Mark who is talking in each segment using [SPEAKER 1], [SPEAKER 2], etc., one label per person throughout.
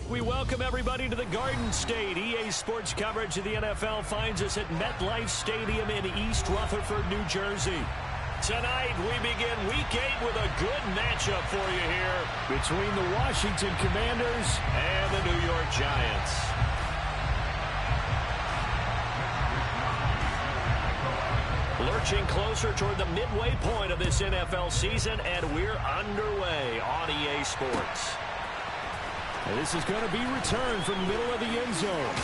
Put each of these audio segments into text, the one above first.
[SPEAKER 1] We welcome everybody to the Garden State. EA Sports coverage of the NFL finds us at MetLife Stadium in East Rutherford, New Jersey. Tonight, we begin Week 8 with a good matchup for you here between the Washington Commanders and the New York Giants. Lurching closer toward the midway point of this NFL season, and we're underway on EA Sports.
[SPEAKER 2] This is going to be returned from the middle of the end zone.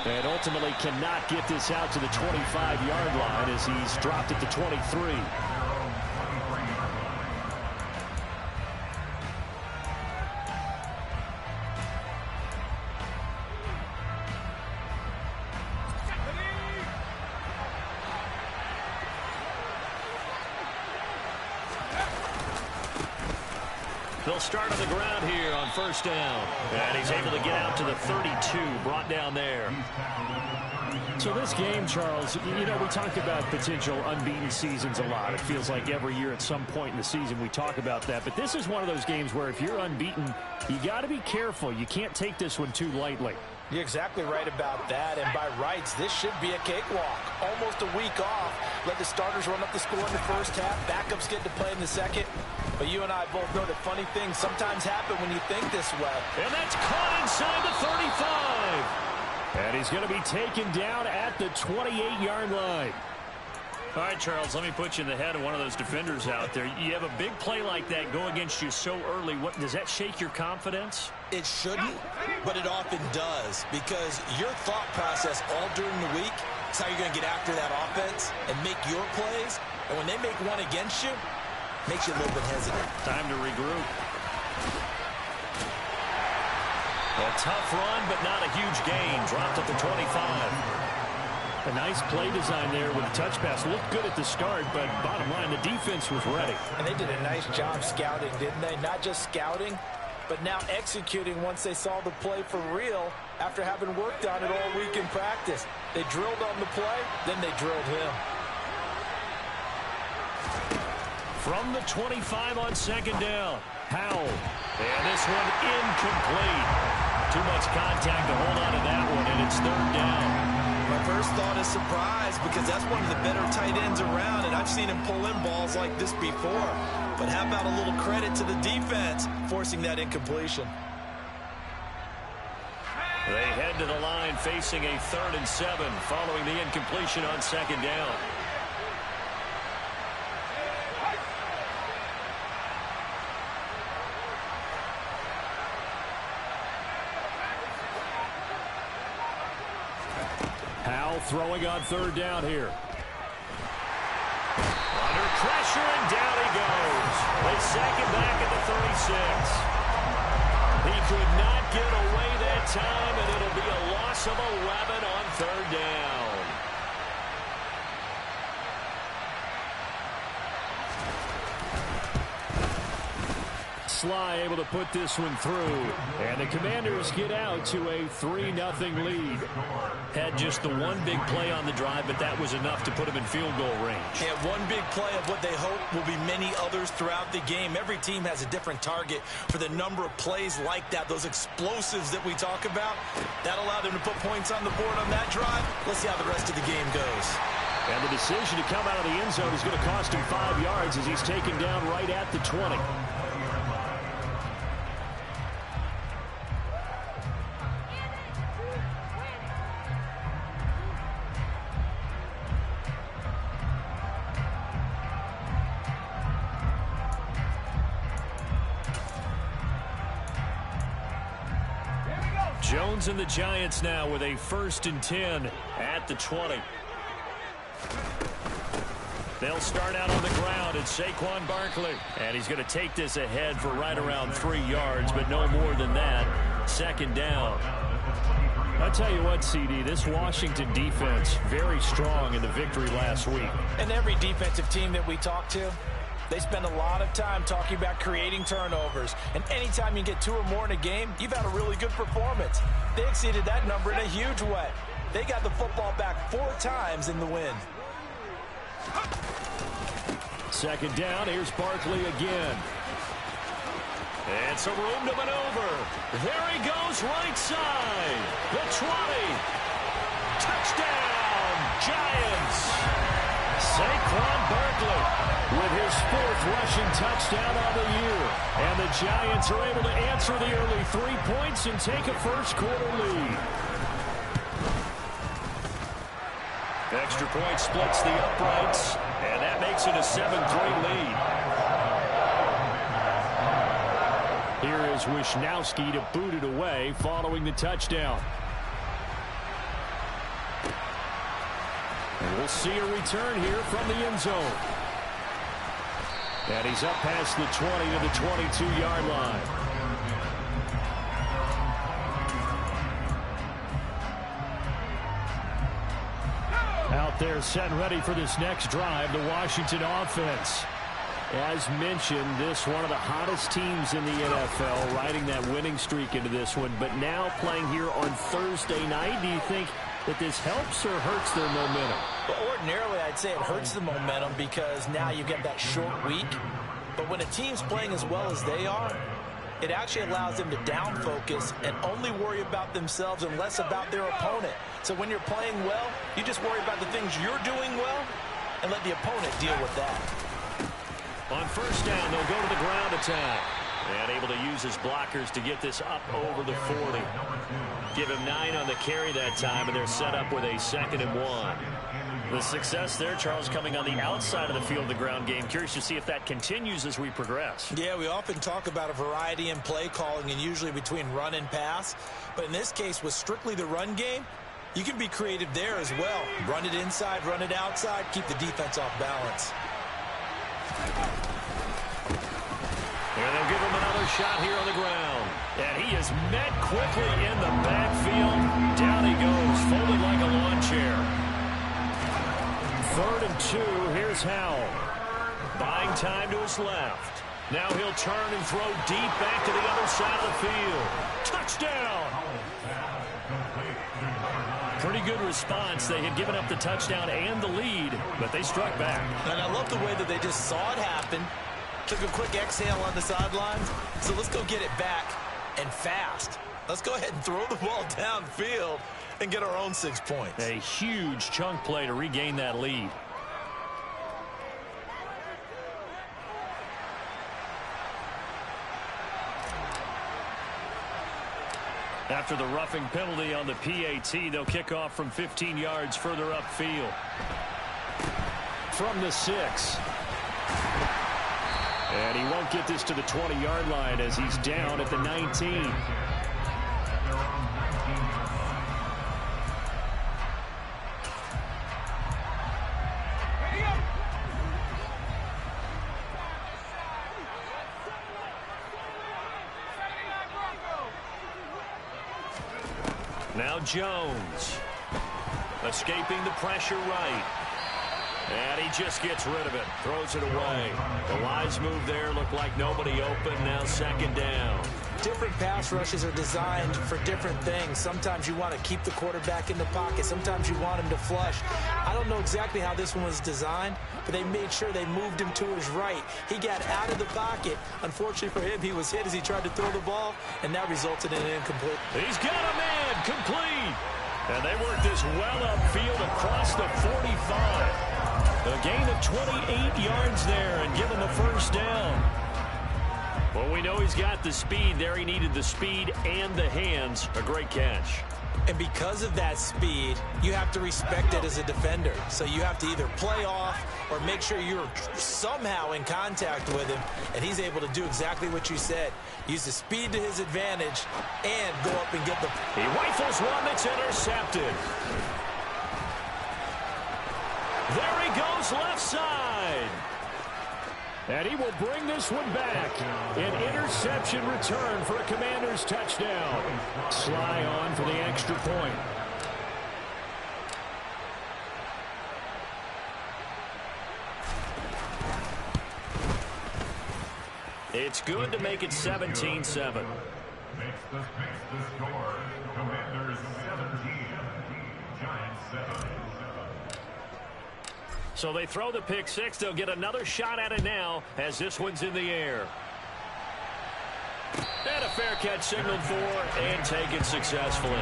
[SPEAKER 2] And ultimately cannot get this out to the 25-yard line as he's dropped at the 23.
[SPEAKER 1] They'll start on the ground here on first down. And he's able to get out to the 32, brought down there.
[SPEAKER 2] So this game, Charles, you know, we talk about potential unbeaten seasons a lot. It feels like every year at some point in the season we talk about that. But this is one of those games where if you're unbeaten, you got to be careful. You can't take this one too lightly.
[SPEAKER 3] You're exactly right about that, and by rights, this should be a cakewalk. Almost a week off. Let the starters run up the score in the first half. Backups get to play in the second. But you and I both know that funny things sometimes happen when you think this way.
[SPEAKER 1] And that's caught inside the 35.
[SPEAKER 2] And he's going to be taken down at the 28-yard line.
[SPEAKER 1] All right, Charles, let me put you in the head of one of those defenders out there. You have a big play like that go against you so early. What does that shake your confidence?
[SPEAKER 3] It shouldn't, but it often does, because your thought process all during the week is how you're going to get after that offense and make your plays. And when they make one against you, it makes you a little bit hesitant.
[SPEAKER 1] Time to regroup. A tough run, but not a huge gain. Dropped at the 25.
[SPEAKER 2] A nice play design there with the touch pass. Looked good at the start, but bottom line, the defense was ready.
[SPEAKER 3] And they did a nice job scouting, didn't they? Not just scouting, but now executing once they saw the play for real after having worked on it all week in practice. They drilled on the play, then they drilled him.
[SPEAKER 1] From the 25 on second down, Howell. And this one incomplete. Too much contact to hold on to that one, and it's third down.
[SPEAKER 3] My first thought is surprise, because that's one of the better tight ends around, and I've seen him pull in balls like this before. But how about a little credit to the defense forcing that incompletion?
[SPEAKER 1] They head to the line facing a 3rd and 7 following the incompletion on second down.
[SPEAKER 2] Howell throwing on third down here.
[SPEAKER 1] Under pressure, and down he goes. They sack him back at the 36. He could not get away that time, and it'll be a loss of 11 on third down.
[SPEAKER 2] Sly able to put this one through, and the Commanders get out to a 3-0 lead.
[SPEAKER 1] Had just the one big play on the drive, but that was enough to put him in field goal range.
[SPEAKER 3] Yeah, one big play of what they hope will be many others throughout the game. Every team has a different target for the number of plays like that, those explosives that we talk about. That allowed them to put points on the board on that drive. Let's see how the rest of the game goes.
[SPEAKER 2] And the decision to come out of the end zone is going to cost him 5 yards as he's taken down right at the 20.
[SPEAKER 1] Jones and the Giants now with a 1st and 10 at the 20. They'll start out on the ground at Saquon Barkley. And he's going to take this ahead for right around 3 yards, but no more than that. Second down.
[SPEAKER 2] I'll tell you what, CD, this Washington defense, very strong in the victory last week.
[SPEAKER 3] And every defensive team that we talk to, they spend a lot of time talking about creating turnovers. And anytime you get 2 or more in a game, you've had a really good performance. They exceeded that number in a huge way. They got the football back 4 times in the win.
[SPEAKER 2] Second down, here's Barkley again.
[SPEAKER 1] Some room to maneuver. There he goes, right side. The 20. Touchdown, Giants. Saquon Barkley with his 4th rushing touchdown on the year. And the Giants are able to answer the early 3 points and take a first-quarter lead. Extra point splits the uprights, and that makes it a 7-3 lead. Here is Wisnowski to boot it away following the touchdown. And we'll see a return here from the end zone. And he's up past the 20 to the 22-yard line. Out there set and ready for this next drive, the Washington offense. As mentioned, this one of the hottest teams in the NFL, riding that winning streak into this one, but now playing here on Thursday night. Do you think that this helps or hurts their momentum?
[SPEAKER 3] Well, ordinarily, I'd say it hurts the momentum because now you get that short week. But when a team's playing as well as they are, it actually allows them to down focus and only worry about themselves and less about their opponent. So when you're playing well, you just worry about the things you're doing well and let the opponent deal with that.
[SPEAKER 1] On first down, they'll go to the ground attack. And able to use his blockers to get this up over the 40. Give him 9 on the carry that time, and they're set up with a 2nd and 1. The success there, Charles, coming on the outside of the field of the ground game. Curious to see if that continues as we progress.
[SPEAKER 3] Yeah, we often talk about a variety in play calling and usually between run and pass. But in this case, with strictly the run game, you can be creative there as well. Run it inside, run it outside, keep the defense off balance.
[SPEAKER 1] And they'll give him another shot here on the ground. And he is met quickly in the backfield. Down he goes, folded like a lawn chair. 3rd and 2, here's Howell. Buying time to his left. Now he'll turn and throw deep back to the other side of the field. Touchdown! Pretty good response. They had given up the touchdown and the lead, but they struck back.
[SPEAKER 3] And I love the way that they just saw it happen. Took a quick exhale on the sidelines. So let's go get it back and fast. Let's go ahead and throw the ball downfield and get our own 6 points.
[SPEAKER 1] A huge chunk play to regain that lead. After the roughing penalty on the PAT, they'll kick off from 15 yards further upfield. From the 6. And he won't get this to the 20-yard line as he's down at the 19. Now Jones, escaping the pressure right. And he just gets rid of it, throws it away. The wise move there, looked like nobody open, now 2nd down.
[SPEAKER 3] Different pass rushes are designed for different things. Sometimes you want to keep the quarterback in the pocket. Sometimes you want him to flush. I don't know exactly how this one was designed, but they made sure they moved him to his right. He got out of the pocket. Unfortunately for him, he was hit as he tried to throw the ball, and that resulted in an incomplete.
[SPEAKER 1] He's got a man, complete. And they work this well upfield across the 45. A gain of 28 yards there and give him a first down. Well, we know he's got the speed there. He needed the speed and the hands. A great catch.
[SPEAKER 3] And because of that speed, you have to respect it as a defender. So you have to either play off or make sure you're somehow in contact with him. And he's able to do exactly what you said. Use the speed to his advantage and go up and get the...
[SPEAKER 1] He rifles one that's intercepted. There he goes left side. And he will bring this one back. An interception return for a Commanders touchdown. Sly on for the extra point. It's good to make it 17-7.
[SPEAKER 4] Makes the score. Commanders 17, Giants 7.
[SPEAKER 1] So they throw the pick six. They'll get another shot at it now as this one's in the air. fair catch signaled for and taken successfully.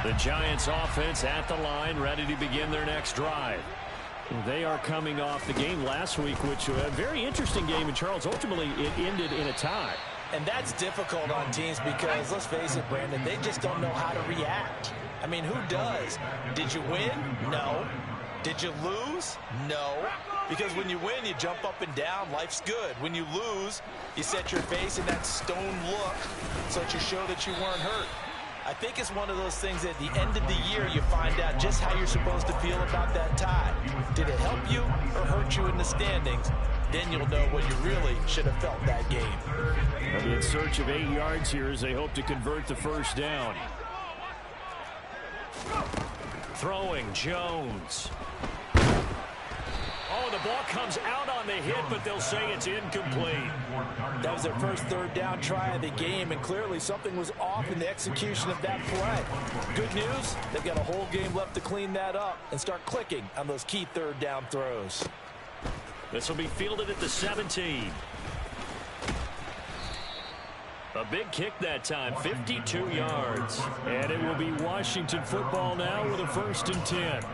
[SPEAKER 1] The Giants offense at the line, ready to begin their next drive. They are coming off the game last week, which was a very interesting game, and Charles, ultimately it ended in a tie.
[SPEAKER 3] And that's difficult on teams because, let's face it, Brandon, they just don't know how to react. I mean, who does? Did you win? No. Did you lose? No. Because when you win, you jump up and down. Life's good. When you lose, you set your face in that stone look so that you show that you weren't hurt. I think it's one of those things at the end of the year you find out just how you're supposed to feel about that tie. Did it help you or hurt you in the standings? Then you'll know what you really should have felt that game.
[SPEAKER 2] They'll be in search of 8 yards here as they hope to convert the first down.
[SPEAKER 1] Throwing Jones. Oh, the ball comes out on the hit, but they'll say it's incomplete.
[SPEAKER 3] That was their first third down try of the game, and clearly something was off in the execution of that play. Good news, they've got a whole game left to clean that up and start clicking on those key third down throws.
[SPEAKER 1] This will be fielded at the 17. A big kick that time, 52 yards.
[SPEAKER 2] And it will be Washington football now with a 1st and 10.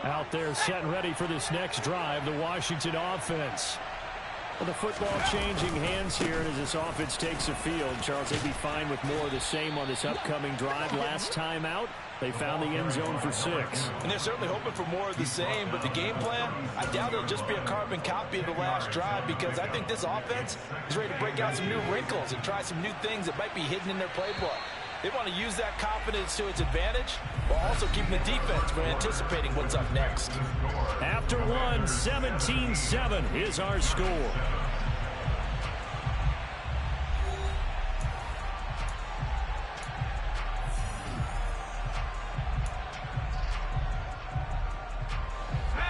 [SPEAKER 2] Out there set and ready for this next drive, the Washington offense. Well, the football changing hands here as this offense takes the field. Charles, they'd be fine with more of the same on this upcoming drive. Last time out, they found the end zone for 6.
[SPEAKER 3] And they're certainly hoping for more of the same, but the game plan, I doubt it'll just be a carbon copy of the last drive because I think this offense is ready to break out some new wrinkles and try some new things that might be hidden in their playbook. They want to use that confidence to its advantage while also keeping the defense from anticipating what's up next.
[SPEAKER 1] After one, 17-7 is our score.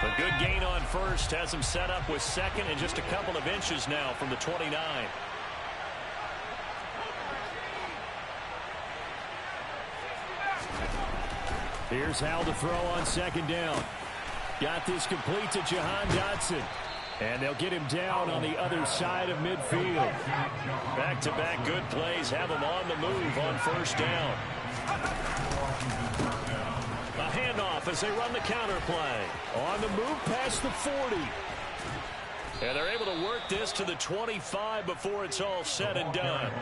[SPEAKER 1] A good gain on first has him set up with second and just a couple of inches now from the 29.
[SPEAKER 2] Here's Hal to throw on 2nd down. Got this complete to Jahan Dotson. And they'll get him down on the other side of midfield.
[SPEAKER 1] Back-to-back good plays have him on the move on 1st down. A handoff as they run the counter play.
[SPEAKER 2] On the move past the 40.
[SPEAKER 1] And they're able to work this to the 25 before it's all said and done.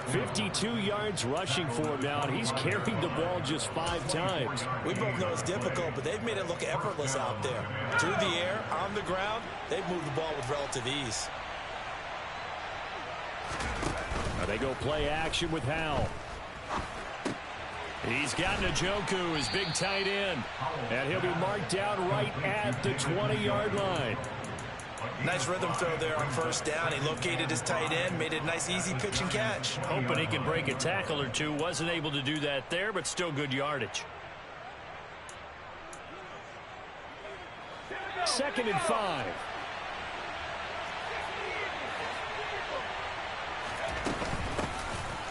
[SPEAKER 2] 52 yards rushing for him now, and he's carried the ball just 5 times.
[SPEAKER 3] We both know it's difficult, but they've made it look effortless out there. Through the air, on the ground, they've moved the ball with relative ease.
[SPEAKER 2] Now they go play action with Hal.
[SPEAKER 1] He's got Njoku, his big tight end.
[SPEAKER 2] And he'll be marked down right at the 20-yard line.
[SPEAKER 3] Nice rhythm throw there on 1st down. He located his tight end, made it a nice, easy pitch and catch.
[SPEAKER 1] Hoping he can break a tackle or two. Wasn't able to do that there, but still good yardage.
[SPEAKER 2] 2nd and 5.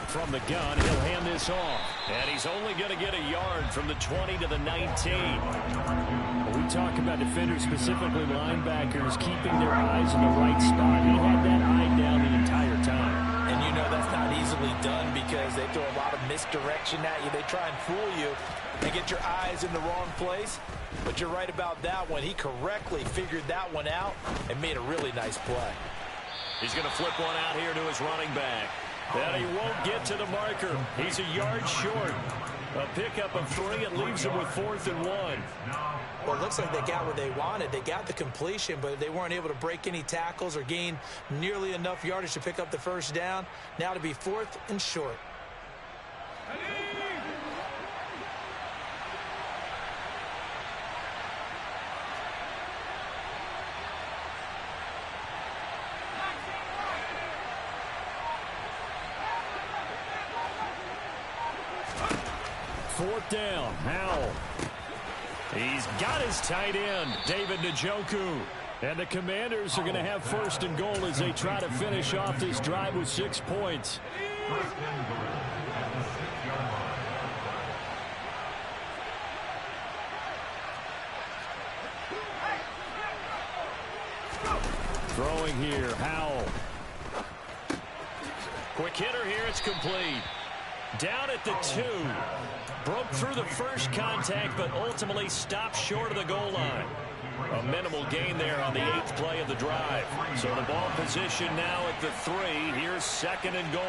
[SPEAKER 2] From the gun, he'll hand this off.
[SPEAKER 1] And he's only going to get a yard from the 20 to the 19.
[SPEAKER 2] We talk about defenders, specifically linebackers, keeping their eyes in the right spot. He had that eye down the entire time.
[SPEAKER 3] And you know that's not easily done because they throw a lot of misdirection at you. They try and fool you and get your eyes in the wrong place. But you're right about that one. He correctly figured that one out and made a really nice play.
[SPEAKER 1] He's going to flip one out here to his running back. And he won't get to the marker. He's a yard short. A pickup of 3. It leaves him with 4th and 1.
[SPEAKER 3] Well, it looks like they got what they wanted. They got the completion, but they weren't able to break any tackles or gain nearly enough yardage to pick up the 1st down. Now to be 4th and short.
[SPEAKER 2] Fourth down, Howell. He's got his tight end, David Njoku. And the Commanders are going to have first and goal as they try to finish off this drive with 6 points. Throwing here, Howell. Quick hitter here, it's complete. Down at the 2. Broke through the first contact, but ultimately stopped short of the goal line. A minimal gain there on the 8th play of the drive. So the ball position now at the 3. Here's second and goal.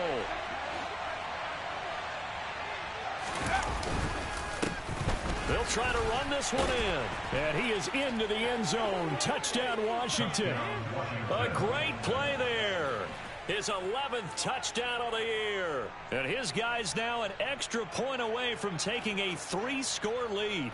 [SPEAKER 2] They'll try to run this one in. And he is into the end zone. Touchdown, Washington. A great play there. His 11th touchdown of the year. And his guy's now an extra point away from taking a 3-score lead.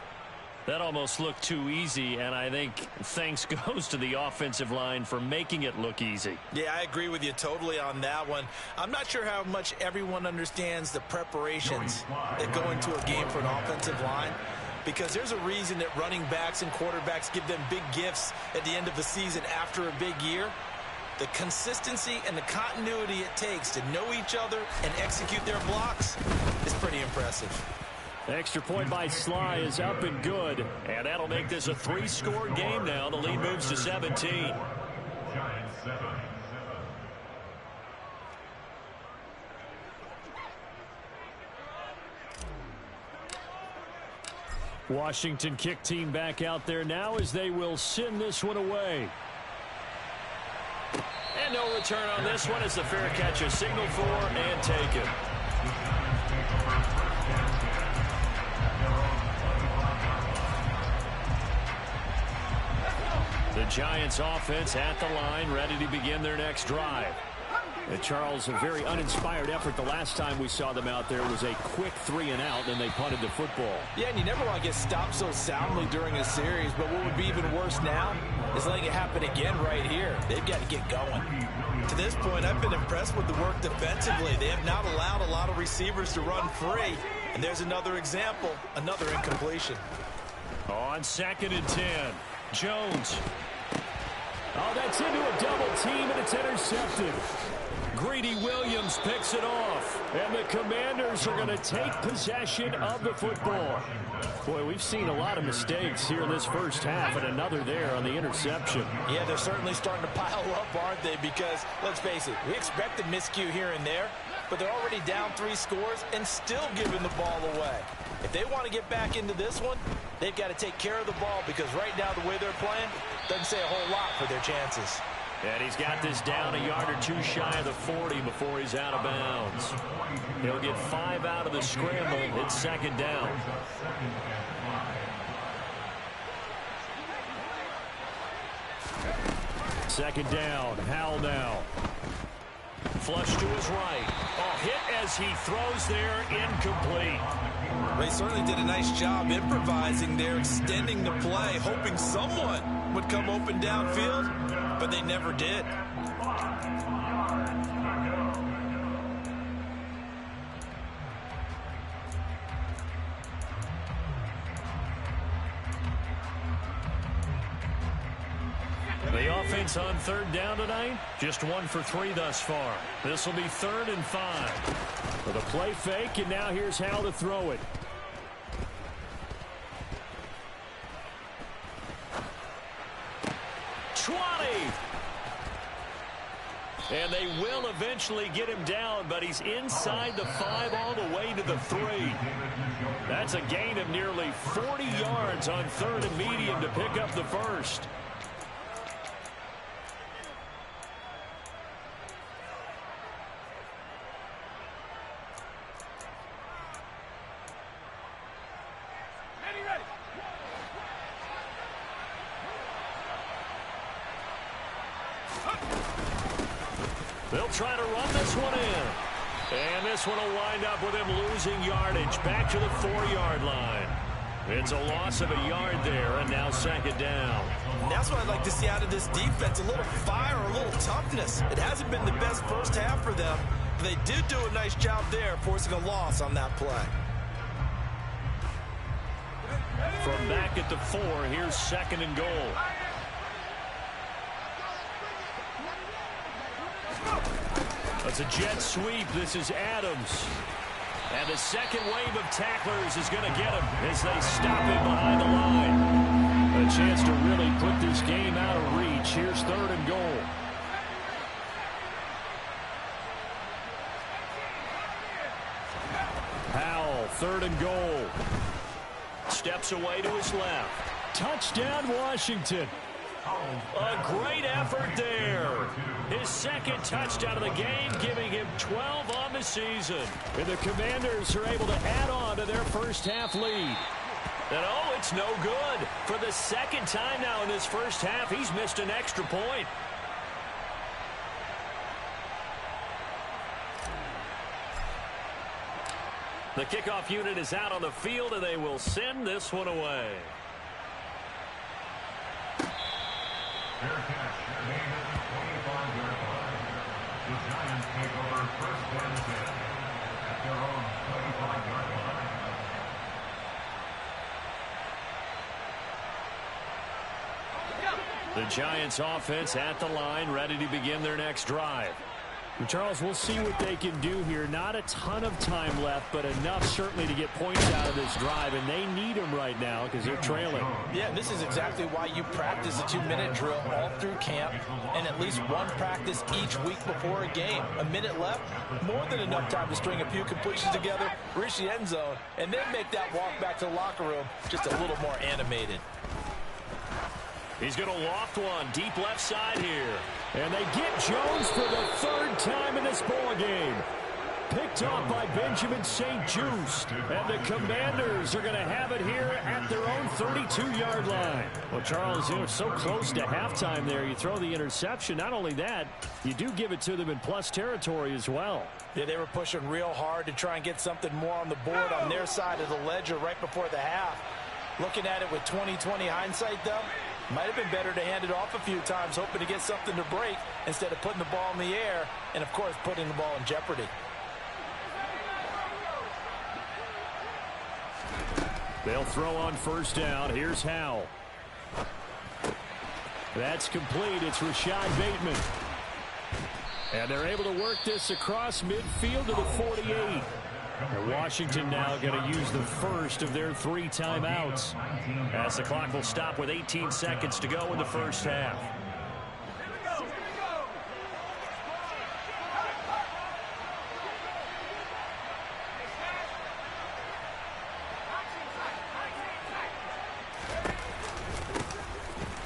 [SPEAKER 2] That almost looked too easy, and I think thanks goes to the offensive line for making it look easy.
[SPEAKER 3] Yeah, I agree with you totally on that one. I'm not sure how much everyone understands the preparations that go into a game for an offensive line, because there's a reason that running backs and quarterbacks give them big gifts at the end of the season after a big year. The consistency and the continuity it takes to know each other and execute their blocks is pretty impressive.
[SPEAKER 2] Extra point by Sly is up and good. And that'll make this a 3-score game now. The lead moves to 17.
[SPEAKER 4] Giants 7.
[SPEAKER 2] Washington kick team back out there now as they will send this one away.
[SPEAKER 1] And no return on this one as the fair catch is signaled for and taken. The Giants offense at the line, ready to begin their next drive.
[SPEAKER 2] And Charles, a very uninspired effort. The last time we saw them out there was a quick 3-and-out, and they punted the football.
[SPEAKER 3] Yeah, and you never want to get stopped so soundly during a series, but what would be even worse now is letting it happen again right here. They've got to get going. To this point, I've been impressed with the work defensively. They have not allowed a lot of receivers to run free, and there's another example, another incompletion.
[SPEAKER 2] On 2nd and 10, Jones. Oh, that's into a double team, and it's intercepted. Greedy Williams picks it off, and the Commanders are going to take possession of the football. Boy, we've seen a lot of mistakes here in this first half, and another there on the interception.
[SPEAKER 3] Yeah, they're certainly starting to pile up, aren't they? Because, let's face it, we expected miscue here and there, but they're already down 3 scores and still giving the ball away. If they want to get back into this one, they've got to take care of the ball, because right now the way they're playing doesn't say a whole lot for their chances.
[SPEAKER 1] And he's got this down a yard or 2 shy of the 40 before he's out of bounds. He'll get 5 out of the scramble. It's 2nd down.
[SPEAKER 2] Second down, Howell now.
[SPEAKER 1] Flush to his right. Oh, hit as he throws there, incomplete.
[SPEAKER 3] They certainly did a nice job improvising there, extending the play, hoping someone would come open downfield, but they never did.
[SPEAKER 1] The offense on 3rd down tonight, just 1 for 3 thus far. This will be 3rd and 5.
[SPEAKER 2] With a play fake, and now here's how to throw it.
[SPEAKER 1] And they will eventually get him down, but he's inside the 5 all the way to the 3. That's a gain of nearly 40 yards on 3rd and medium to pick up the first. They'll try to run this one in. And this one will wind up with him losing yardage back to the 4-yard line. It's a loss of a yard there, and now 2nd down.
[SPEAKER 3] That's what I'd like to see out of this defense, a little fire, a little toughness. It hasn't been the best first half for them, but they did do a nice job there, forcing a loss on that play.
[SPEAKER 1] From back at the 4, here's 2nd and goal. That's a jet sweep. This is Adams. And the second wave of tacklers is going to get him as they stop him behind the line. A chance to really put this game out of reach. Here's 3rd and goal. Powell, 3rd and goal. Steps away to his left. Touchdown, Washington. A great effort there. His 2nd touchdown of the game, giving him 12 on the season. And the Commanders are able to add on to their first half lead. And oh, it's no good. For the 2nd time now in this first half, he's missed an extra point. The kickoff unit is out on the field, and they will send this one away.
[SPEAKER 4] Fair catch, made at the 25-yard line. The Giants take over 1st and 10 at their own 25-yard line.
[SPEAKER 1] The Giants offense at the line, ready to begin their next drive.
[SPEAKER 2] And Charles, we'll see what they can do here. Not a ton of time left, but enough certainly to get points out of this drive, and they need them right now because they're trailing.
[SPEAKER 3] Yeah, this is exactly why you practice a 2-minute drill all through camp and at least one practice each week before a game. A minute left, more than enough time to string a few completions together, reach the end zone, and then make that walk back to the locker room just a little more animated.
[SPEAKER 1] He's going to loft one deep left side here.
[SPEAKER 2] And they get Jones for the 3rd time in this ball game. Picked off by Benjamin St-Juste. And the Commanders are going to have it here at their own 32-yard line. Well, Charles, you know, so close to halftime there. You throw the interception. Not only that, you do give it to them in plus territory as well.
[SPEAKER 3] Yeah, they were pushing real hard to try and get something more on the board on their side of the ledger right before the half. Looking at it with 20/20 hindsight, though, might have been better to hand it off a few times, hoping to get something to break instead of putting the ball in the air and, of course, putting the ball in jeopardy.
[SPEAKER 2] They'll throw on 1st down. Here's Howell. That's complete. It's Rashad Bateman. And they're able to work this across midfield to the 48. And Washington now going to use the first of their 3 timeouts,
[SPEAKER 1] as the clock will stop with 18 seconds to go in the first half.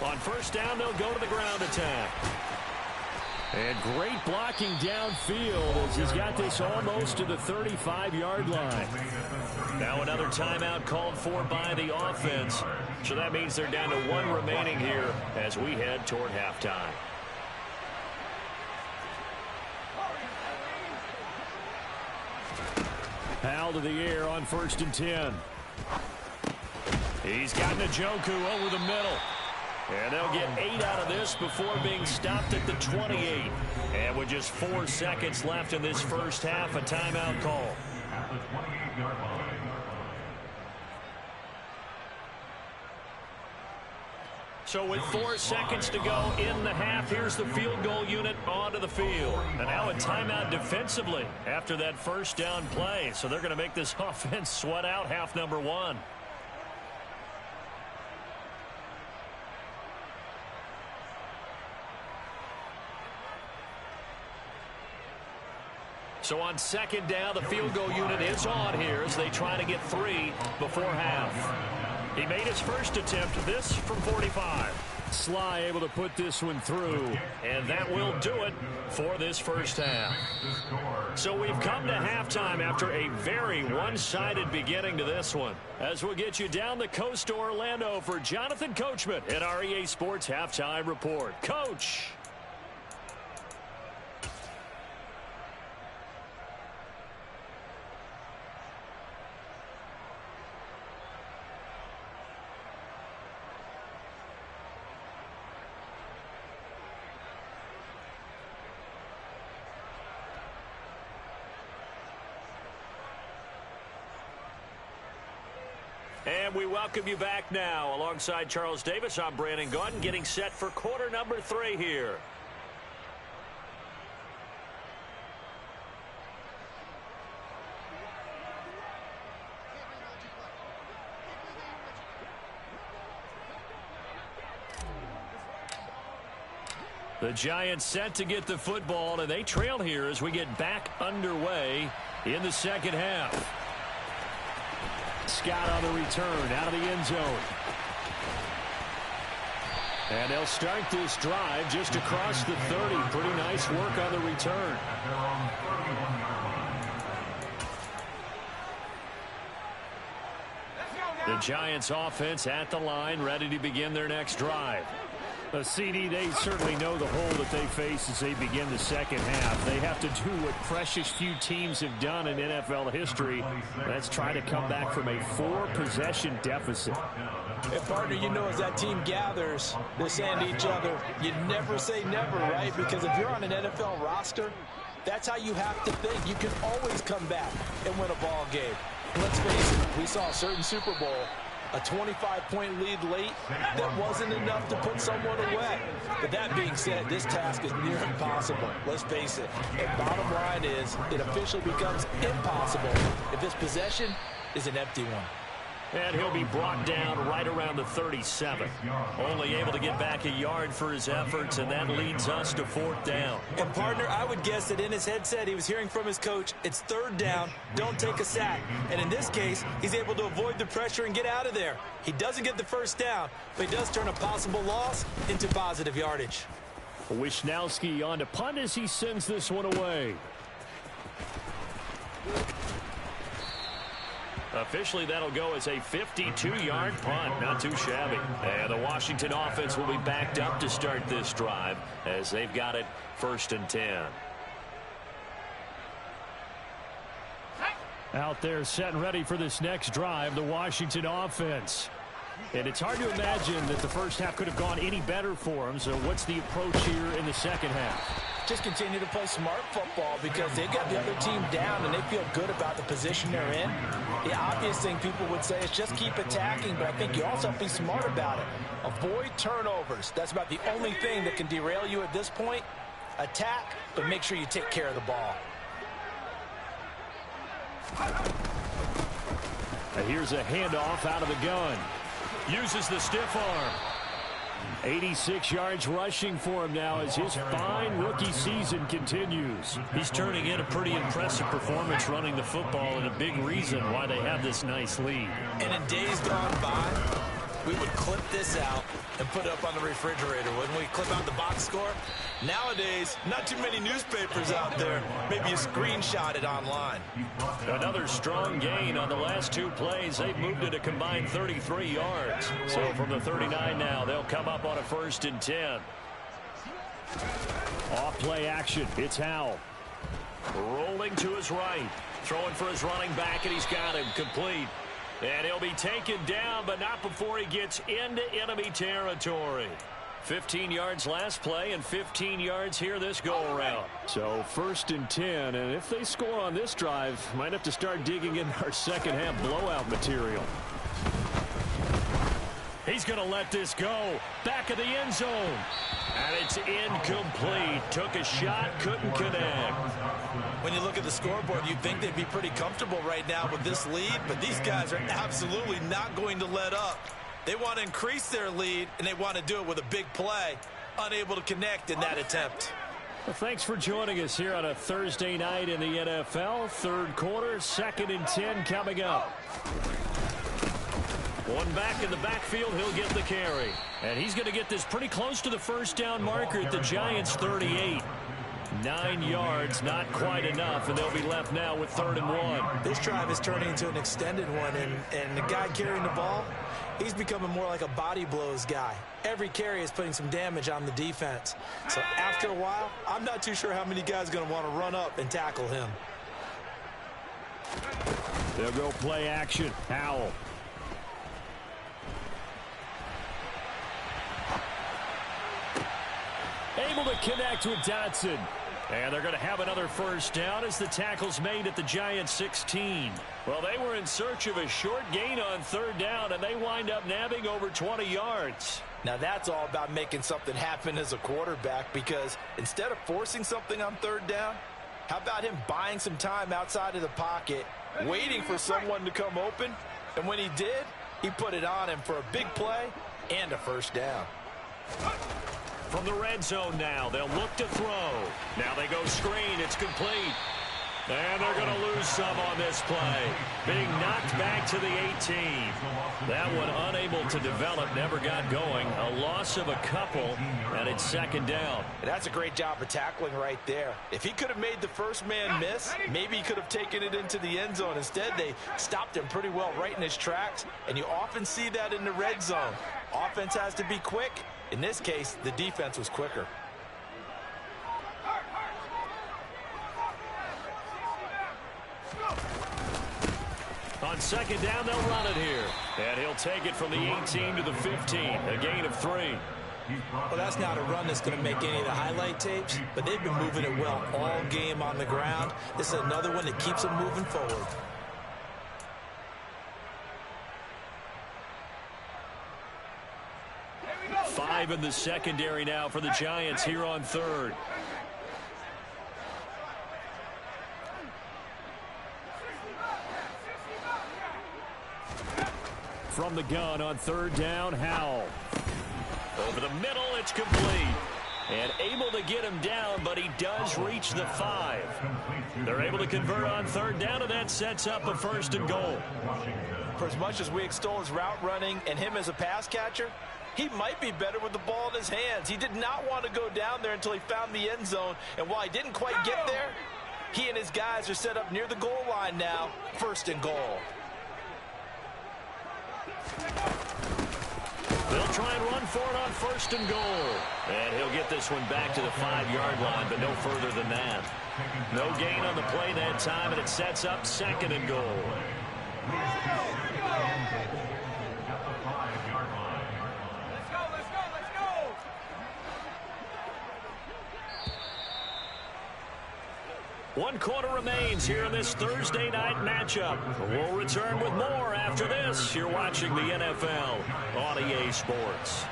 [SPEAKER 1] On 1st down, they'll go to the ground attack.
[SPEAKER 2] And great blocking downfield as he's got this almost to the 35-yard line.
[SPEAKER 1] Now another timeout called for by the offense. So that means they're down to 1 remaining here as we head toward halftime.
[SPEAKER 2] Powell to the air on 1st and 10.
[SPEAKER 1] He's got Njoku over the middle. And they'll get 8 out of this before being stopped at the 28. And with just 4 seconds left in this first half, a timeout call.
[SPEAKER 4] At the 28-yard line.
[SPEAKER 1] So with 4 seconds to go in the half, here's the field goal unit onto the field. And now a timeout defensively after that 1st down play. So they're going to make this offense sweat out half number 1. So on 2nd down, the field goal unit is on here as they try to get 3 before half. He made his first attempt, this from 45.
[SPEAKER 2] Sly able to put this one through.
[SPEAKER 1] And that will do it for this first half. So we've come to halftime after a very one-sided beginning to this one. As we'll get you down the coast to Orlando for Jonathan Coachman at our EA Sports Halftime Report. Coach. And we welcome you back now. Alongside Charles Davis, I'm Brandon Gaudin, getting set for quarter number 3 here. The Giants set to get the football, and they trail here as we get back underway in the second half. Scott on the return out of the end zone. And they'll start this drive just across the 30. Pretty nice work on the return. The Giants offense at the line, ready to begin their next drive. A CD, they certainly know the hole that they face as they begin the second half. They have to do what precious few teams have done in NFL history. Let's try to come back from a 4-possession deficit.
[SPEAKER 3] And partner, you know, as that team gathers, they're saying to each other, you never say never, right? Because if you're on an NFL roster, that's how you have to think. You can always come back and win a ball game. Let's face it, we saw a certain Super Bowl, a 25-point lead late, that wasn't enough to put someone away. But that being said, this task is near impossible. Let's face it. The bottom line is it officially becomes impossible if this possession is an empty one.
[SPEAKER 1] And he'll be brought down right around the 37. Only able to get back a yard for his efforts, and that leads us to 4th down.
[SPEAKER 3] And partner, I would guess that in his headset he was hearing from his coach, it's 3rd down, don't take a sack. And in this case, he's able to avoid the pressure and get out of there. He doesn't get the first down, but he does turn a possible loss into positive yardage.
[SPEAKER 2] Wisnowski on to punt as he sends this one away.
[SPEAKER 1] Officially, that'll go as a 52-yard punt. Not too shabby. And the Washington offense will be backed up to start this drive as they've got it 1st and 10.
[SPEAKER 2] Out there set and ready for this next drive, the Washington offense. And it's hard to imagine that the first half could have gone any better for them. So what's the approach here in the second half?
[SPEAKER 3] Just continue to play smart football because they got the other team down and they feel good about the position they're in. The obvious thing people would say is just keep attacking, but I think you also have to be smart about it. Avoid turnovers. That's about the only thing that can derail you at this point. Attack, but make sure you take care of the ball.
[SPEAKER 2] And here's a handoff out of the gun.
[SPEAKER 1] Uses the stiff arm.
[SPEAKER 2] 86 yards rushing for him now as his fine rookie season continues.
[SPEAKER 1] He's turning in a pretty impressive performance running the football, and a big reason why they have this nice lead.
[SPEAKER 3] And in days gone by, we would clip this out and put it up on the refrigerator. When we clip out the box score, nowadays, not too many newspapers out there. Maybe you screenshot it online.
[SPEAKER 1] Another strong gain on the last 2 plays. They've moved it a combined 33 yards. So from the 39 now, they'll come up on a 1st and 10.
[SPEAKER 2] Off play action. It's Howell.
[SPEAKER 1] Rolling to his right. Throwing for his running back, and he's got him complete. And he'll be taken down, but not before he gets into enemy territory. 15 yards last play and 15 yards here this go-around.
[SPEAKER 2] So 1st and 10, and if they score on this drive, might have to start digging in our second half blowout material.
[SPEAKER 1] He's going to let this go. Back of the end zone. And it's incomplete. Took a shot, couldn't connect.
[SPEAKER 3] When you look at the scoreboard, you'd think they'd be pretty comfortable right now with this lead, but these guys are absolutely not going to let up. They want to increase their lead, and they want to do it with a big play. Unable to connect in that attempt.
[SPEAKER 2] Well, thanks for joining us here on a Thursday night in the NFL. 3rd quarter, 2nd and 10 coming up.
[SPEAKER 1] One back in the backfield, he'll get the carry. And he's going to get this pretty close to the 1st down marker at the Giants' 38. 9 yards, not quite enough, and they'll be left now with 3rd and 1.
[SPEAKER 3] This drive is turning into an extended one, and the guy carrying the ball, he's becoming more like a body blows guy. Every carry is putting some damage on the defense. So after a while, I'm not too sure how many guys are going to want to run up and tackle him.
[SPEAKER 2] They'll go play action. Howell. Able to connect with Dotson.
[SPEAKER 1] And they're going to have another first down as the tackle's made at the Giants 16. Well, they were in search of a short gain on third down, and they wind up nabbing over 20 yards.
[SPEAKER 3] Now that's all about making something happen as a quarterback, because instead of forcing something on third down, how about him buying some time outside of the pocket, waiting for someone to come open, and when he did, he put it on him for a big play and a first down.
[SPEAKER 1] From the red zone now, they'll look to throw. Now they go screen. It's complete. And they're going to lose some on this play. Being knocked back to the 18. That one unable to develop, never got going. A loss of a couple, and it's second down.
[SPEAKER 3] And that's a great job of tackling right there. If he could have made the first man miss, maybe he could have taken it into the end zone. Instead, they stopped him pretty well right in his tracks, and you often see that in the red zone. Offense has to be quick. In this case, the defense was quicker.
[SPEAKER 1] On second down, they'll run it here. And he'll take it from the 18 to the 15. A gain of 3.
[SPEAKER 3] Well, that's not a run that's going to make any of the highlight tapes, but they've been moving it well all game on the ground. This is another one that keeps them moving forward.
[SPEAKER 1] Five in the secondary now for the Giants here on third. From the gun on third down, Howell. Over the middle, it's complete. And able to get him down, but he does reach the 5. They're able to convert on third down, and that sets up a first and goal.
[SPEAKER 3] For as much as we extol his route running and him as a pass catcher, he might be better with the ball in his hands. He did not want to go down there until he found the end zone. And while he didn't quite get there, he and his guys are set up near the goal line now. First and goal.
[SPEAKER 1] They'll try and run for it on first and goal. And he'll get this one back to the 5-yard line, but no further than that. No gain on the play that time, and it sets up second and goal. One quarter remains here in this Thursday night matchup. We'll return with more after this. You're watching the NFL on EA Sports.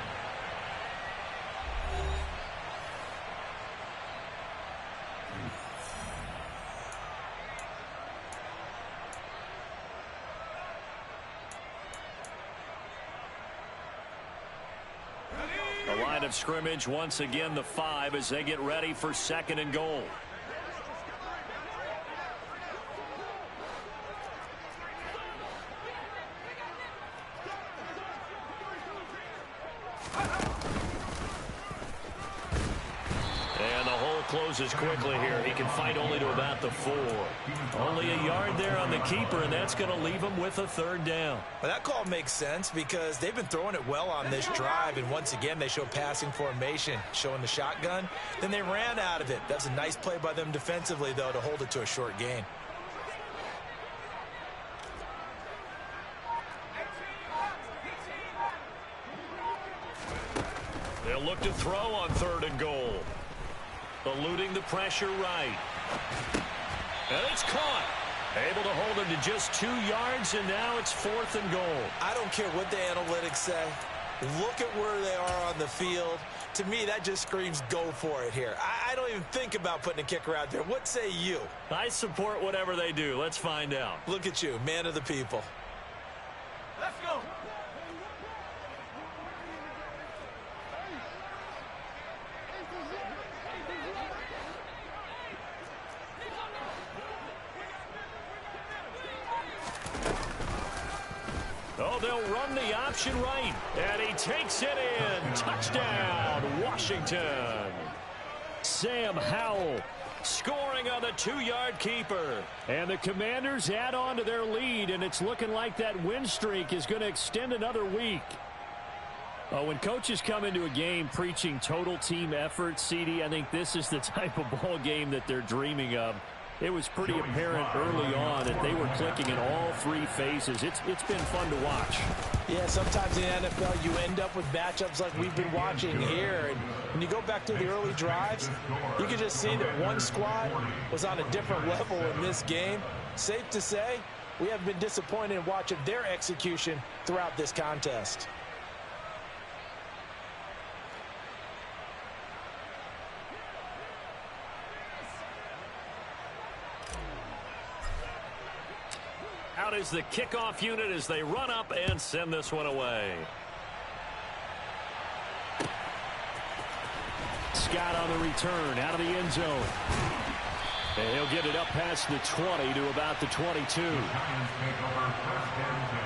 [SPEAKER 1] The line of scrimmage once again the 5 as they get ready for second and goal. Closes quickly here. He can fight only to about the 4. Only a yard there on the keeper, and that's going to leave him with a third down.
[SPEAKER 3] Well, that call makes sense because they've been throwing it well on this drive, and once again they show passing formation, showing the shotgun. Then they ran out of it. That's a nice play by them defensively, though, to hold it to a short gain.
[SPEAKER 1] They'll look to throw on third and goal. Eluding the pressure right. And it's caught. Able to hold him to just 2 yards, and now it's fourth and goal.
[SPEAKER 3] I don't care what the analytics say. Look at where they are on the field. To me, that just screams go for it here. I don't even think about putting a kicker out there. What say you?
[SPEAKER 1] I support whatever they do. Let's find out.
[SPEAKER 3] Look at you, man of the people.
[SPEAKER 5] Let's go.
[SPEAKER 1] Oh, they'll run the option right. And he takes it in. Touchdown, Washington. Sam Howell scoring on the 2-yard keeper. And the Commanders add on to their lead, and it's looking like that win streak is going to extend another week. Oh, when coaches come into a game preaching total team effort, CD, I think this is the type of ball game that they're dreaming of.
[SPEAKER 2] It was pretty apparent early on that they were clicking in all three phases. It's been fun to watch.
[SPEAKER 3] Yeah, sometimes in the NFL you end up with matchups like we've been watching here. And when you go back to the early drives, you can just see that one squad was on a different level in this game. Safe to say, we have been disappointed in watching their execution throughout this contest.
[SPEAKER 1] Out is the kickoff unit as they run up and send this one away.
[SPEAKER 2] Scott on the return out of the end zone. And he'll get it up past the 20 to about the 22.
[SPEAKER 4] Giants take over first and 10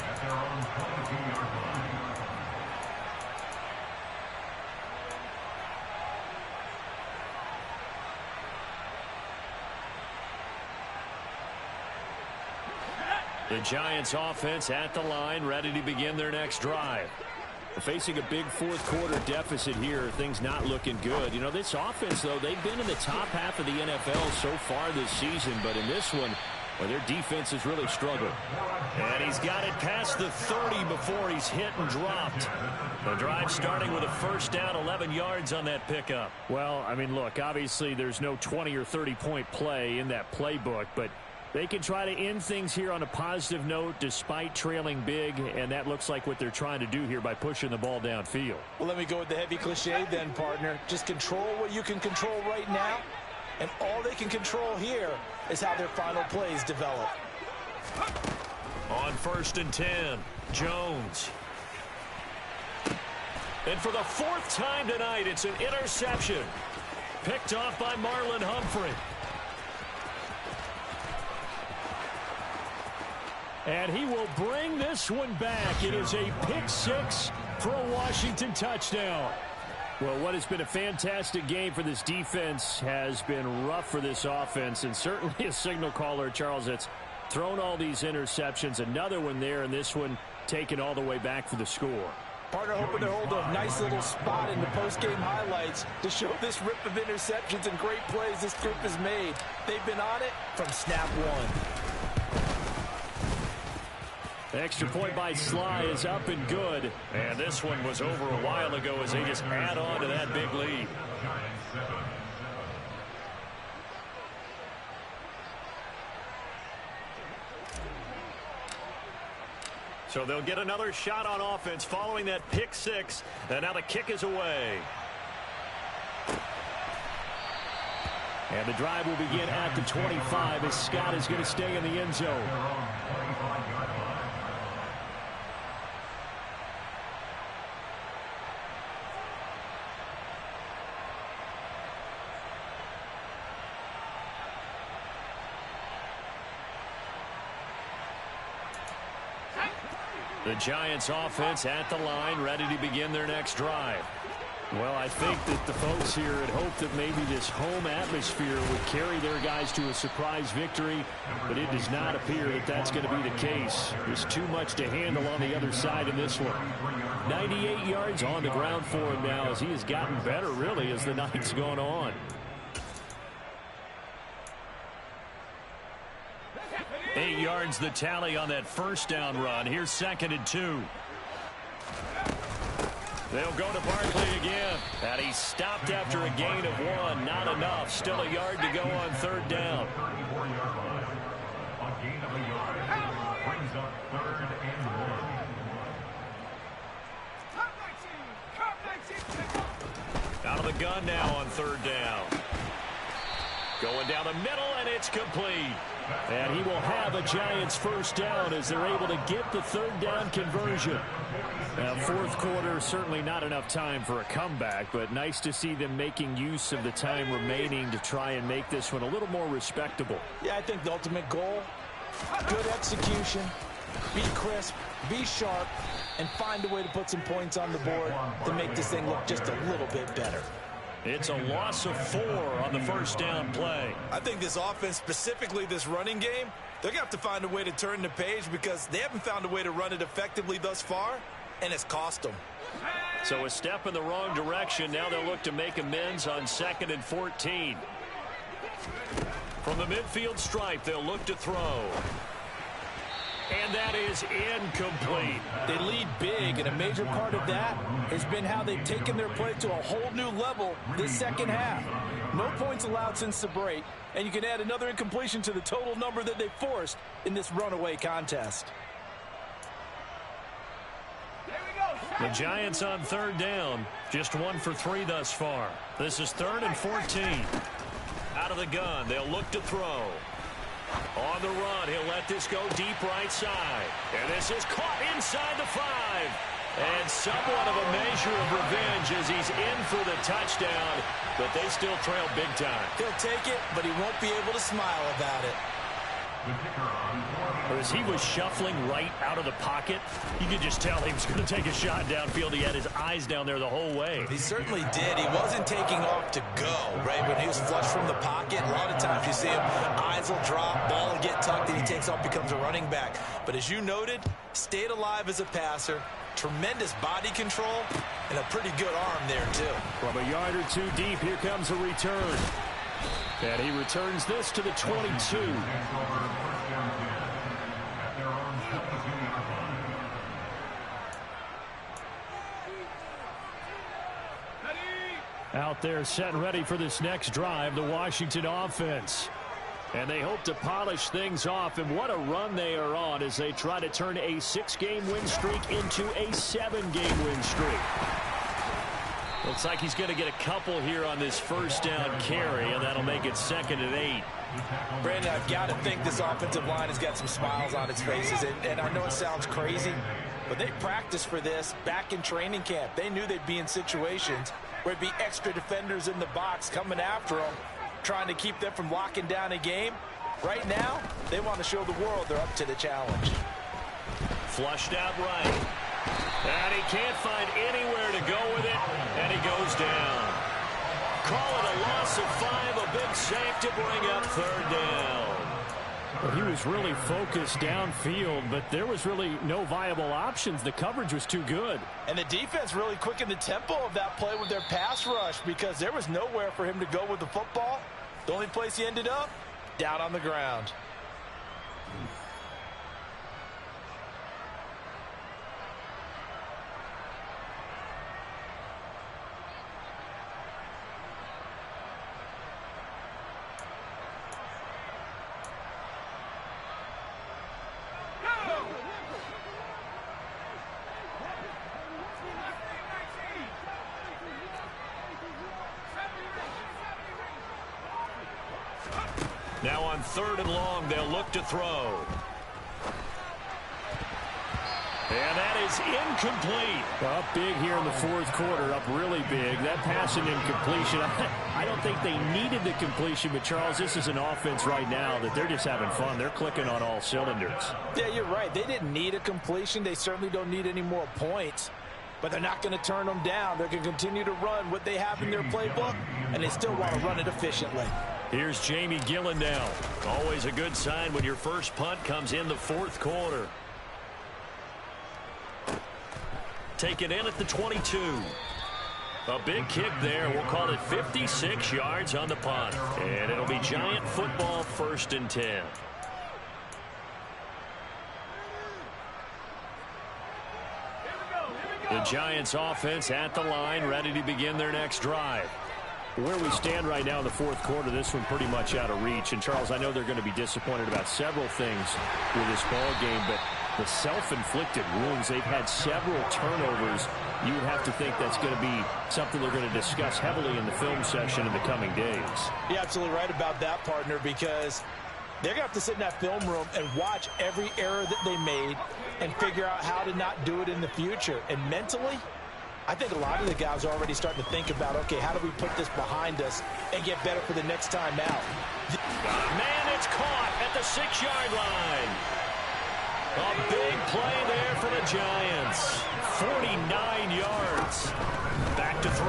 [SPEAKER 4] at their own 22-yard line.
[SPEAKER 1] The Giants offense at the line, ready to begin their next drive.
[SPEAKER 2] They're facing a big fourth quarter deficit here. Things not looking good. You know, this offense, though, they've been in the top half of the NFL so far this season. But in this one, well, their defense has really struggled.
[SPEAKER 1] And he's got it past the 30 before he's hit and dropped. The drive starting with a first down, 11 yards on that pickup.
[SPEAKER 2] Well, I mean, look, obviously there's no 20 or 30-point play in that playbook, but they can try to end things here on a positive note despite trailing big, and that looks like what they're trying to do here by pushing the ball downfield.
[SPEAKER 3] Well, let me go with the heavy cliche then, partner. Just control what you can control right now, and all they can control here is how their final plays develop.
[SPEAKER 1] On first and 10, Jones. And for the fourth time tonight, it's an interception. Picked off by Marlon Humphrey.
[SPEAKER 2] And he will bring this one back. It is a pick-6 for a Washington touchdown. Well, what has been a fantastic game for this defense has been rough for this offense, and certainly a signal caller, Charles, that's thrown all these interceptions. Another one there, and this one taken all the way back for the score.
[SPEAKER 3] Partner hoping to hold a nice little spot in the post-game highlights to show this rip of interceptions and great plays this group has made. They've been on it from snap one.
[SPEAKER 2] The extra point by Sly is up and good.
[SPEAKER 1] And this one was over a while ago as they just add on to that big lead. So they'll get another shot on offense following that pick 6. And now the kick is away.
[SPEAKER 2] And the drive will begin at the 25 as Scott is going to stay in the end zone.
[SPEAKER 1] The Giants offense at the line, ready to begin their next drive.
[SPEAKER 2] Well, I think that the folks here had hoped that maybe this home atmosphere would carry their guys to a surprise victory, but it does not appear that that's going to be the case. There's too much to handle on the other side in this one. 98 yards on the ground for him now as he has gotten better, really, as the night's gone on.
[SPEAKER 1] Eight yards the tally on that first down run. Here's 2nd and 2. They'll go to Barkley again. And he stopped after a gain of 1. Not enough. Still a yard to go on 3rd down.
[SPEAKER 4] 34-yard line. A gain of a yard. Brings up 3rd and 1.
[SPEAKER 1] Out of the gun now on 3rd down. Going down the middle, and it's complete.
[SPEAKER 2] And he will have a Giants first down as they're able to get the 3rd down conversion. Now, fourth quarter, certainly not enough time for a comeback, but nice to see them making use of the time remaining to try and make this one a little more respectable.
[SPEAKER 3] Yeah, I think the ultimate goal, good execution, be crisp, be sharp, and find a way to put some points on the board to make this thing look just a little bit better.
[SPEAKER 1] It's a loss of 4 on the first down play.
[SPEAKER 3] I think this offense, specifically this running game, they're going to have to find a way to turn the page because they haven't found a way to run it effectively thus far, and it's cost them.
[SPEAKER 1] So a step in the wrong direction. Now they'll look to make amends on 2nd and 14. From the midfield stripe, they'll look to throw. And that is incomplete.
[SPEAKER 3] They lead big, and a major part of that has been how they've taken their play to a whole new level this second half. No points allowed since the break, and you can add another incompletion to the total number that they forced in this runaway contest.
[SPEAKER 1] The Giants on third down, just 1 for 3 thus far. This is 3rd and 14. Out of the gun, they'll look to throw. On the run, he'll let this go deep right side. And this is caught inside the 5. And somewhat of a measure of revenge as he's in for the touchdown, but they still trail big time.
[SPEAKER 3] He'll take it, but he won't be able to smile about it.
[SPEAKER 2] As he was shuffling right out of the pocket, you could just tell he was going to take a shot downfield. He had his eyes down there the whole way.
[SPEAKER 3] He certainly did. He wasn't taking off to go, right? When he was flush from the pocket, a lot of times you see him, eyes will drop, ball will get tucked, and he takes off, becomes a running back. But as you noted, stayed alive as a passer, tremendous body control, and a pretty good arm there, too.
[SPEAKER 2] From a yard or two deep, here comes a return. And he returns this to the 22. Out there set and ready for this next drive, the Washington offense. And they hope to polish things off, and what a run they are on as they try to turn a 6-game win streak into a 7-game win streak. Looks like he's going to get a couple here on this first down carry, and that'll make it 2nd and 8.
[SPEAKER 3] Brandon, I've got to think this offensive line has got some smiles on its faces, and I know it sounds crazy, but they practiced for this back in training camp. They knew they'd be in situations where it'd be extra defenders in the box coming after them, trying to keep them from locking down a game. Right now, they want to show the world they're up to the challenge.
[SPEAKER 1] Flushed out right. And he can't find anywhere to go with it, and he goes down. Call it a loss of 5, a big sack to bring up 3rd down.
[SPEAKER 2] Well, he was really focused downfield, but there was really no viable options. The coverage was too good.
[SPEAKER 3] And the defense really quickened the tempo of that play with their pass rush because there was nowhere for him to go with the football. The only place he ended up, down on the ground.
[SPEAKER 1] Now on 3rd and long, they'll look to throw. And that is incomplete.
[SPEAKER 2] Up big here in the 4th quarter, up really big. That pass and incompletion, I don't think they needed the completion, but Charles, this is an offense right now that they're just having fun. They're clicking on all cylinders.
[SPEAKER 3] Yeah, you're right. They didn't need a completion. They certainly don't need any more points, but they're not going to turn them down. They're going to continue to run what they have in their playbook, and they still want to run it efficiently.
[SPEAKER 1] Here's Jamie Gillen now. Always a good sign when your first punt comes in the 4th quarter. Taken in at the 22. A big kick there. We'll call it 56 yards on the punt. And it'll be Giant football, 1st and 10. The Giants offense at the line, ready to begin their next drive.
[SPEAKER 2] Where we stand right now in the 4th quarter, this one pretty much out of reach. And, Charles, I know they're going to be disappointed about several things with this ball game, but the self-inflicted wounds, they've had several turnovers. You would have to think that's going to be something they're going to discuss heavily in the film session in the coming days.
[SPEAKER 3] You're absolutely right about that, partner, because they're going to have to sit in that film room and watch every error that they made and figure out how to not do it in the future. And mentally, I think a lot of the guys are already starting to think about, okay, how do we put this behind us and get better for the next time out?
[SPEAKER 1] Man, it's caught at the 6-yard line. A big play there for the Giants. 49 yards. Back to throw.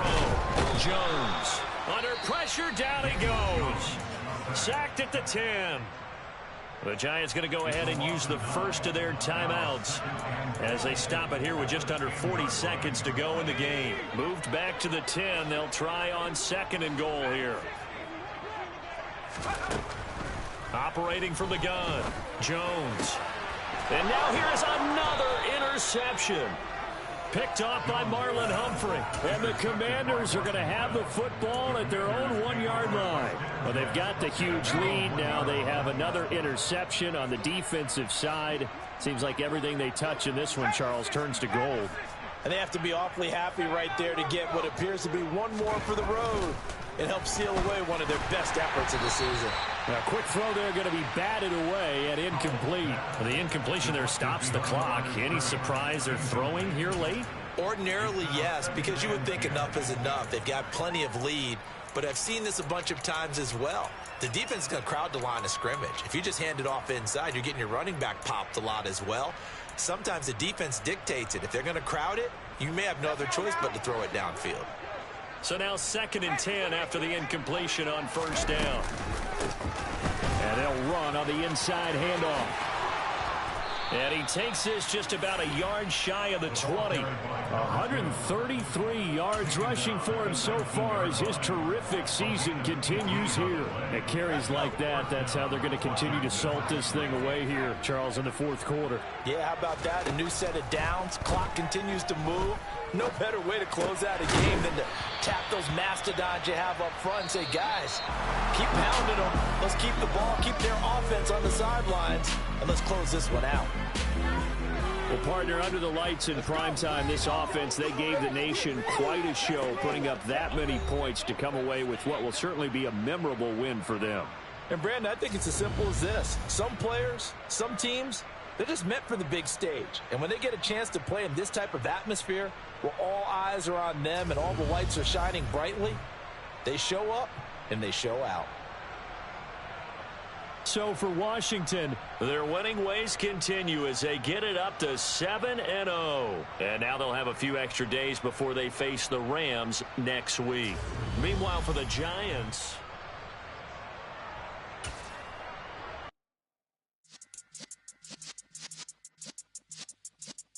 [SPEAKER 1] Jones. Under pressure, down he goes. Sacked at the 10. The Giants going to go ahead and use the first of their timeouts as they stop it here with just under 40 seconds to go in the game. Moved back to the 10. They'll try on 2nd and goal here. Operating from the gun, Jones. And now here's another interception. Picked off by Marlon Humphrey. And the Commanders are going to have the football at their own 1-yard line. Well, they've got the huge lead. Now they have another interception on the defensive side. Seems like everything they touch in this one, Charles, turns to gold.
[SPEAKER 3] And they have to be awfully happy right there to get what appears to be one more for the road and help seal away one of their best efforts of the season.
[SPEAKER 2] A quick throw there going to be batted away and incomplete.
[SPEAKER 1] The incompletion there stops the clock. Any surprise they're throwing here late?
[SPEAKER 3] Ordinarily, yes, because you would think enough is enough. They've got plenty of lead, but I've seen this a bunch of times as well. The defense is going to crowd the line of scrimmage. If you just hand it off inside, you're getting your running back popped a lot as well. Sometimes the defense dictates it. If they're going to crowd it, you may have no other choice but to throw it downfield.
[SPEAKER 1] So now 2nd and 10 after the incompletion on first down.
[SPEAKER 2] And they'll run on the inside handoff.
[SPEAKER 1] And he takes this just about a yard shy of the 20.
[SPEAKER 2] 133 yards rushing for him so far as his terrific season continues here. At carries like that, that's how they're going to continue to salt this thing away here, Charles, in the 4th quarter.
[SPEAKER 3] Yeah, how about that? A new set of downs. Clock continues to move. No better way to close out a game than to tap those mastodons you have up front and say, guys, keep pounding them. Let's keep the ball, keep their offense on the sidelines, and let's close this one out.
[SPEAKER 2] Well, partner, under the lights in primetime, this offense, they gave the nation quite a show, putting up that many points to come away with what will certainly be a memorable win for them.
[SPEAKER 3] And, Brandon, I think it's as simple as this. Some players, some teams, they're just meant for the big stage. And when they get a chance to play in this type of atmosphere where all eyes are on them and all the lights are shining brightly, they show up and they show out.
[SPEAKER 1] So for Washington, their winning ways continue as they get it up to 7-0. And now they'll have a few extra days before they face the Rams next week. Meanwhile, for the Giants,